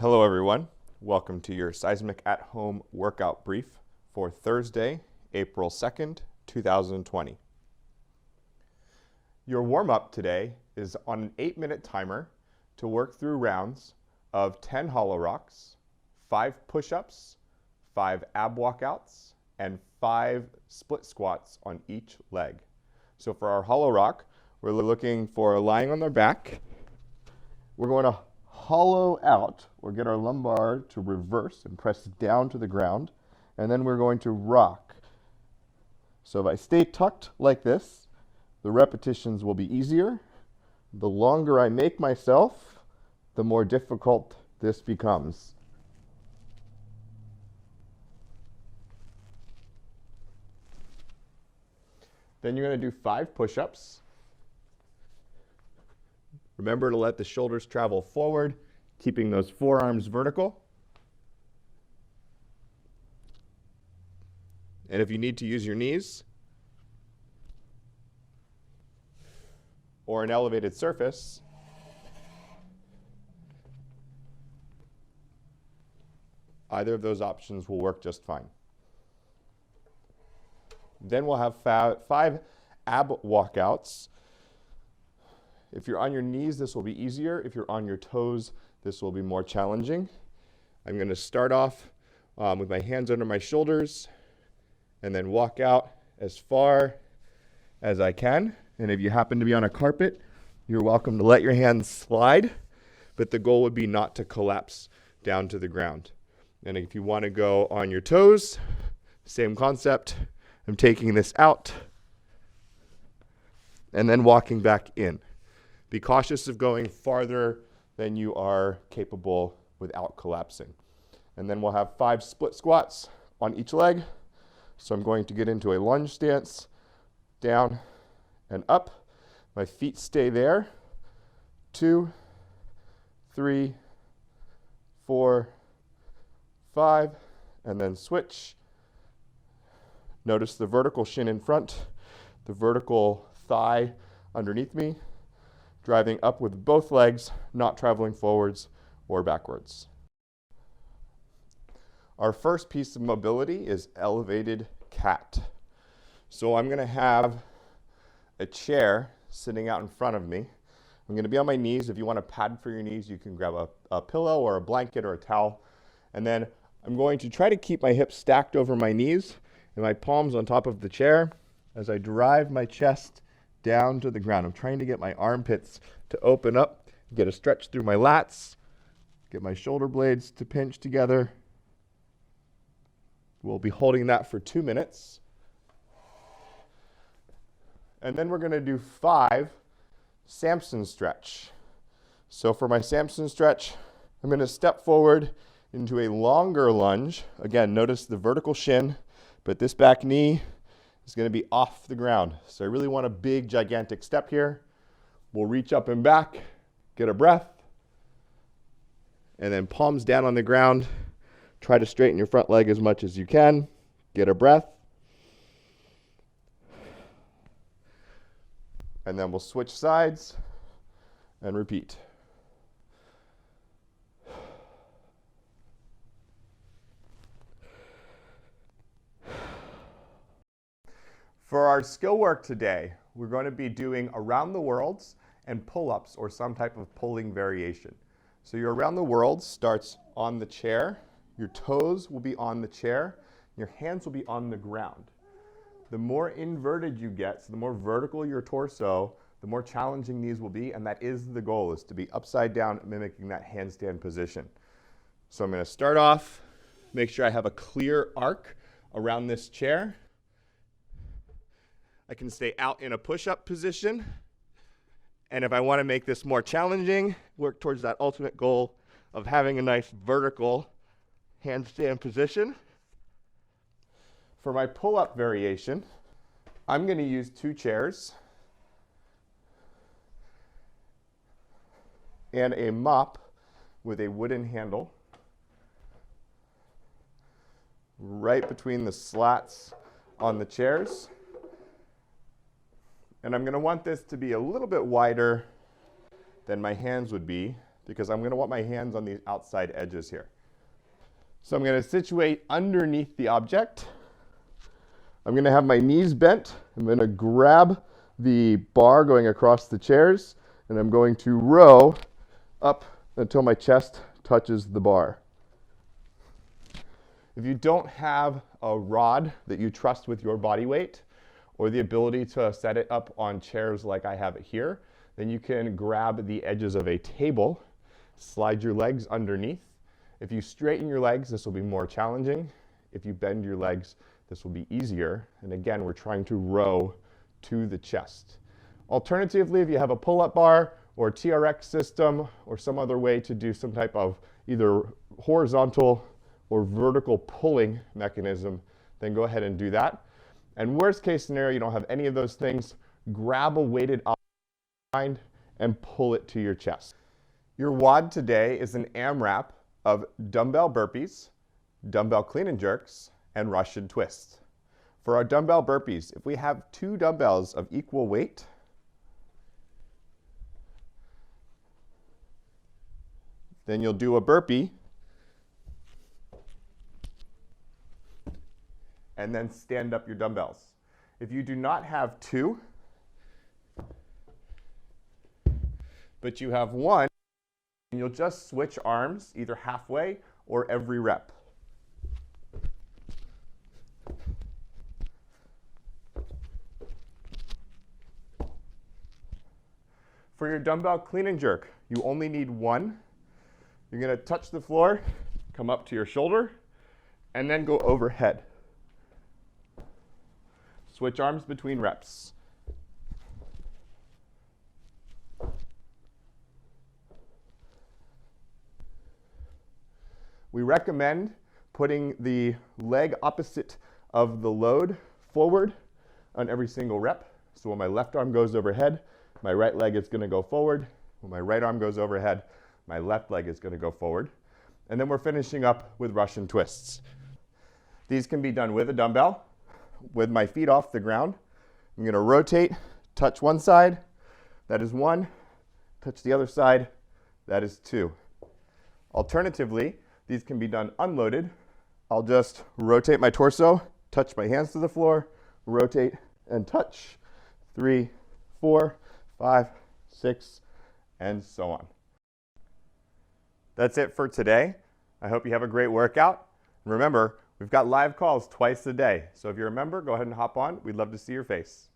Hello everyone, welcome to your Seismic at Home workout brief for Thursday, April 2nd, 2020. Your warm-up today is on an 8-minute timer to work through rounds of 10 hollow rocks, 5 push-ups, 5 ab walkouts, and 5 split squats on each leg. So for our hollow rock, we're looking for lying on their back. We're going to hollow out or get our lumbar to reverse and press down to the ground, and then we're going to rock. So if I stay tucked like this, the repetitions will be easier. The longer I make myself, the more difficult this becomes. Then you're going to do 5 push-ups. Remember to let the shoulders travel forward, keeping those forearms vertical. And if you need to use your knees or an elevated surface, either of those options will work just fine. Then we'll have 5 ab walkouts. If you're on your knees, this will be easier. If you're on your toes, this will be more challenging. I'm going to start off with my hands under my shoulders and then walk out as far as I can. And if you happen to be on a carpet, you're welcome to let your hands slide, but the goal would be not to collapse down to the ground. And if you want to go on your toes, same concept. I'm taking this out and then walking back in. Be cautious of going farther than you are capable without collapsing. And then we'll have 5 split squats on each leg. So I'm going to get into a lunge stance, down and up. My feet stay there. 2, 3, 4, 5, and then switch. Notice the vertical shin in front, the vertical thigh underneath me, driving up with both legs, not traveling forwards or backwards. Our first piece of mobility is elevated cat. So I'm going to have a chair sitting out in front of me. I'm going to be on my knees. If you want a pad for your knees, you can grab a pillow or a blanket or a towel. And then I'm going to try to keep my hips stacked over my knees and my palms on top of the chair as I drive my chest down to the ground. I'm trying to get my armpits to open up, get a stretch through my lats, get my shoulder blades to pinch together. We'll be holding that for 2 minutes. And then we're going to do 5 Samson stretch. So for my Samson stretch, I'm going to step forward into a longer lunge. Again, notice the vertical shin, but this back knee is going to be off the ground. So I really want a big, gigantic step here. We'll reach up and back, get a breath, and then palms down on the ground. Try to straighten your front leg as much as you can. Get a breath. And then we'll switch sides and repeat. For our skill work today, we're going to be doing around the worlds and pull-ups or some type of pulling variation. So your around the world starts on the chair, your toes will be on the chair, your hands will be on the ground. The more inverted you get, so the more vertical your torso, the more challenging these will be, and that is the goal, is to be upside down, mimicking that handstand position. So I'm going to start off, make sure I have a clear arc around this chair. I can stay out in a push-up position. And if I want to make this more challenging, work towards that ultimate goal of having a nice vertical handstand position. For my pull-up variation, I'm going to use 2 chairs and a mop with a wooden handle right between the slats on the chairs. And I'm going to want this to be a little bit wider than my hands would be. because I'm going to want my hands on the outside edges here. So I'm going to situate underneath the object. I'm going to have my knees bent. I'm going to grab the bar going across the chairs, and I'm going to row up until my chest touches the bar. If you don't have a rod that you trust with your body weight, or the ability to set it up on chairs like I have it here, then you can grab the edges of a table, slide your legs underneath. If you straighten your legs, this will be more challenging. If you bend your legs, this will be easier. And again, we're trying to row to the chest. Alternatively, if you have a pull-up bar or TRX system or some other way to do some type of either horizontal or vertical pulling mechanism, then go ahead and do that. And worst case scenario, you don't have any of those things, grab a weighted object and pull it to your chest. Your WOD today is an AMRAP of dumbbell burpees, dumbbell clean and jerks, and Russian twists. For our dumbbell burpees, if we have 2 dumbbells of equal weight, then you'll do a burpee and then stand up your dumbbells. If you do not have 2, but you have 1, you'll just switch arms either halfway or every rep. For your dumbbell clean and jerk, you only need 1. You're going to touch the floor, come up to your shoulder, and then go overhead. Switch arms between reps. We recommend putting the leg opposite of the load forward on every single rep. So when my left arm goes overhead, my right leg is going to go forward. When my right arm goes overhead, my left leg is going to go forward. And then we're finishing up with Russian twists. These can be done with a dumbbell, with my feet off the ground. I'm going to rotate, touch one side, that is 1. Touch the other side, that is 2. Alternatively, these can be done unloaded. I'll just rotate my torso, touch my hands to the floor, rotate and touch. 3, 4, 5, 6, and so on. That's it for today. I hope you have a great workout. And remember, we've got live calls twice a day. So if you're a member, go ahead and hop on. We'd love to see your face.